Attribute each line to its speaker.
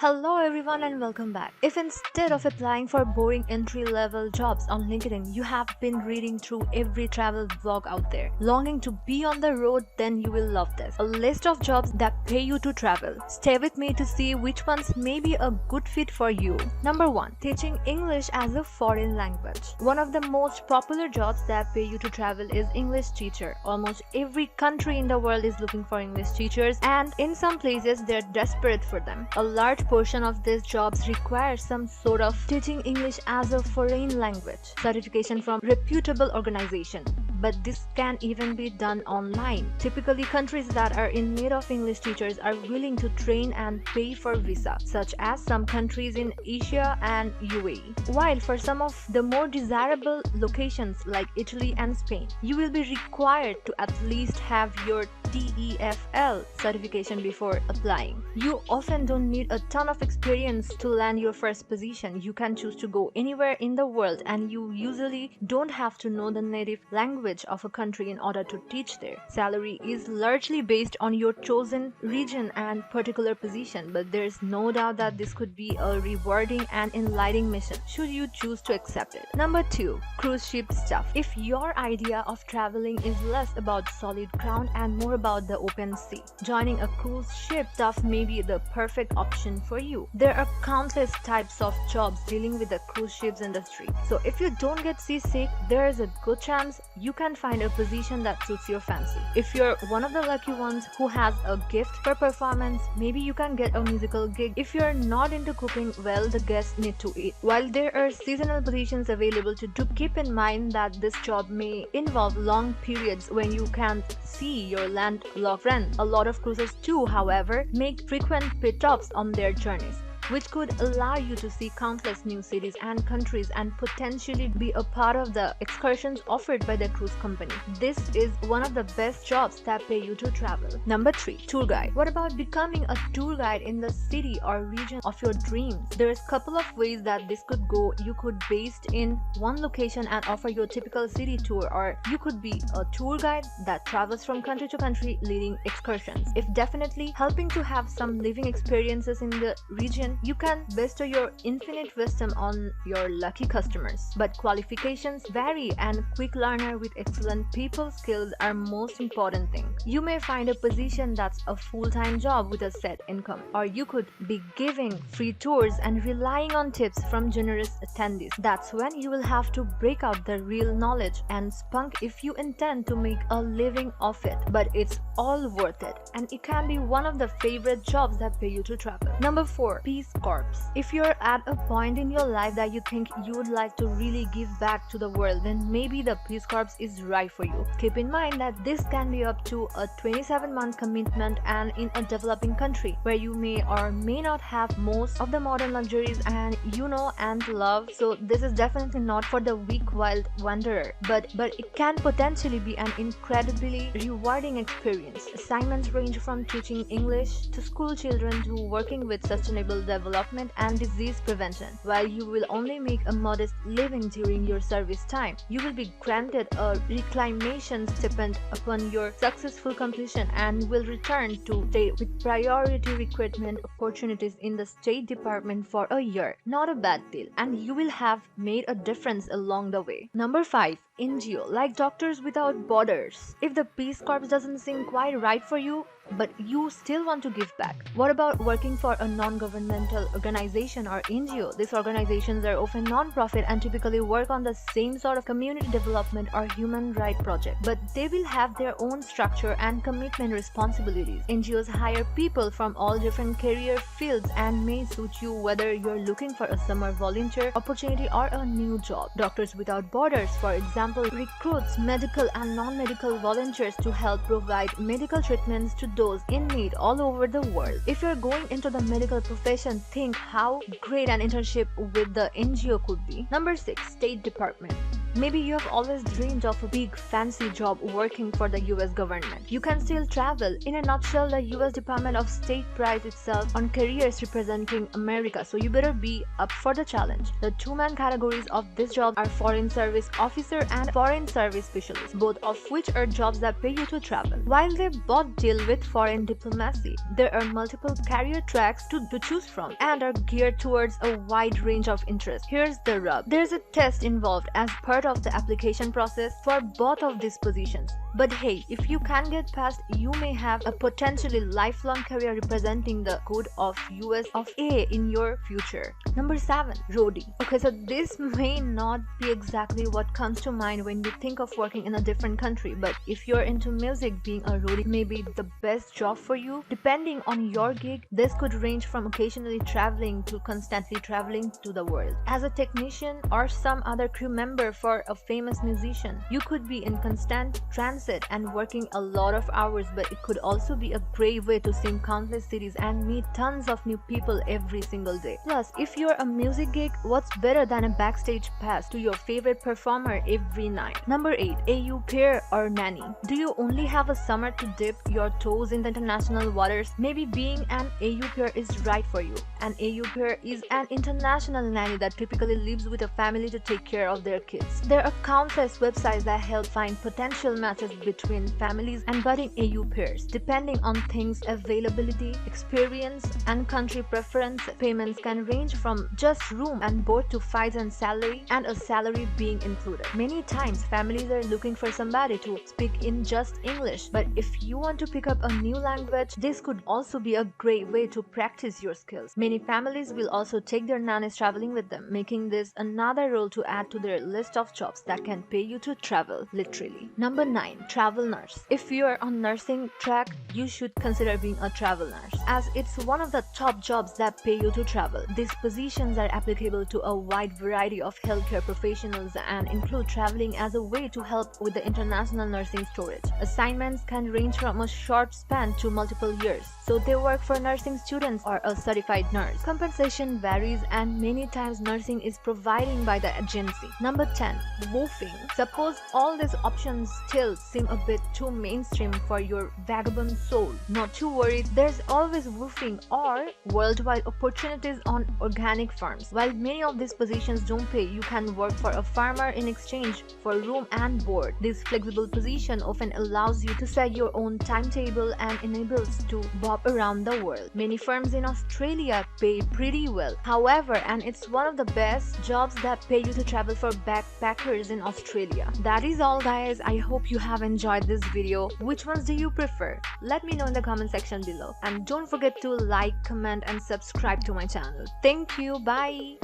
Speaker 1: Hello everyone and welcome back. If instead of applying for boring entry-level jobs on LinkedIn, you have been reading through every travel vlog out there, longing to be on the road, then you will love this. A list of jobs that pay you to travel. Stay with me to see which ones may be a good fit for you. Number 1. Teaching English as a foreign language. One of the most popular jobs that pay you to travel is English teacher. Almost every country in the world is looking for English teachers, and in some places they're desperate for them. A large portion of these jobs require some sort of teaching English as a foreign language certification from reputable organization. But this can even be done online. Typically, countries that are in need of English teachers are willing to train and pay for visa, such as some countries in Asia and UAE. While for some of the more desirable locations like Italy and Spain, you will be required to at least have your TEFL certification before applying. You often don't need a ton of experience to land your first position. You can choose to go anywhere in the world, and you usually don't have to know the native language of a country in order to teach there. Salary is largely based on your chosen region and particular position, but there's no doubt that this could be a rewarding and enlightening mission should you choose to accept it. Number 2. Cruise ship stuff. If your idea of traveling is less about solid ground and more about the open sea, joining a cruise ship stuff may be the perfect option for you. There are countless types of jobs dealing with the cruise ships industry, so if you don't get seasick, there is a good chance you can find a position that suits your fancy. If you're one of the lucky ones who has a gift for performance, maybe you can get a musical gig. If you're not into cooking, well, the guests need to eat. While there are seasonal positions available to do, keep in mind that this job may involve long periods when you can't see your landlocked friends. A lot of cruisers too, however, make frequent pit stops on their journeys, which could allow you to see countless new cities and countries and potentially be a part of the excursions offered by the cruise company. This is one of the best jobs that pay you to travel. Number 3. Tour guide. What about becoming a tour guide in the city or region of your dreams? There's a couple of ways that this could go. You could be based in one location and offer your typical city tour, or you could be a tour guide that travels from country to country leading excursions. If definitely helping to have some living experiences in the region, you can bestow your infinite wisdom on your lucky customers. But qualifications vary, and quick learner with excellent people skills are most important thing. You may find a position that's a full-time job with a set income, or you could be giving free tours and relying on tips from generous attendees. That's when you will have to break out the real knowledge and spunk if you intend to make a living off it. But it's all worth it, and it can be one of the favorite jobs that pay you to travel. Number 4. Peace Corps. If you're at a point in your life that you think you would like to really give back to the world, then maybe the Peace Corps is right for you. Keep in mind that this can be up to a 27-month commitment, and in a developing country where you may or may not have most of the modern luxuries and love. So this is definitely not for the weak wild wanderer, but it can potentially be an incredibly rewarding experience. Assignments range from teaching English to school children to working with sustainable development and disease prevention. While you will only make a modest living during your service time, you will be granted a reclamation stipend upon your successful completion and will return to state with priority recruitment opportunities in the State Department for a year. Not a bad deal, and you will have made a difference along the way. Number 5. NGO, like Doctors Without Borders. If the Peace Corps doesn't seem quite right for you, but you still want to give back, what about working for a non-governmental organization or NGO? These organizations are often non-profit and typically work on the same sort of community development or human rights project, but they will have their own structure and commitment responsibilities. NGOs hire people from all different career fields and may suit you whether you're looking for a summer volunteer opportunity or a new job. Doctors Without Borders, for example, recruits medical and non-medical volunteers to help provide medical treatments to those in need all over the world. If you're going into the medical profession, think how great an internship with the NGO could be. Number 6. State Department. Maybe you have always dreamed of a big fancy job working for the US government. You can still travel. In a nutshell, the US Department of State prides itself on careers representing America, so you better be up for the challenge. The two main categories of this job are Foreign Service Officer and Foreign Service Specialist, both of which are jobs that pay you to travel. While they both deal with foreign diplomacy, there are multiple career tracks to choose from and are geared towards a wide range of interests. Here's the rub. There's a test involved as part of the application process for both of these positions. But hey, if you can get past, you may have a potentially lifelong career representing the good of US of A in your future. Number 7. Roadie. Okay, so this may not be exactly what comes to mind when you think of working in a different country, but if you're into music, being a roadie may be the best job for you. Depending on your gig, this could range from occasionally traveling to constantly traveling to the world. As a technician or some other crew member for a famous musician, you could be in constant transit and working a lot of hours, but it could also be a great way to see countless cities and meet tons of new people every single day. Plus, if you're a music gig, what's better than a backstage pass to your favorite performer every night? Number 8. AU pair or nanny. Do you only have a summer to dip your toes in the international waters? Maybe being an AU pair is right for you. An AU pair is an international nanny that typically lives with a family to take care of their kids. There are countless websites that help find potential matches between families and budding AU pairs. Depending on things availability, experience, and country preference, payments can range from just room and board to flights and a salary being included. Many times, families are looking for somebody to speak in just English, but if you want to pick up a new language, this could also be a great way to practice your skills. Many families will also take their nannies traveling with them, making this another role to add to their list of jobs that can pay you to travel, literally. Number 9. Travel nurse. If you are on nursing track, you should consider being a travel nurse, as it's one of the top jobs that pay you to travel. These positions are applicable to a wide variety of healthcare professionals and include traveling as a way to help with the international nursing storage. Assignments can range from a short span to multiple years, so they work for nursing students or a certified nurse. Compensation varies, and many times nursing is provided by the agency. Number 10. Woofing. Suppose all these options still seem a bit too mainstream for your vagabond soul. Not too worried, there's always woofing or worldwide opportunities on organic farms. While many of these positions don't pay, you can work for a farmer in exchange for room and board. This flexible position often allows you to set your own timetable and enables to bob around the world. Many firms in Australia pay pretty well, however, and it's one of the best jobs that pay you to travel for backpackers in Australia. That is all, guys. I hope you have enjoyed this video. Which ones do you prefer? Let me know in the comment section below, and don't forget to like, comment, and subscribe to my channel. Thank you. Bye.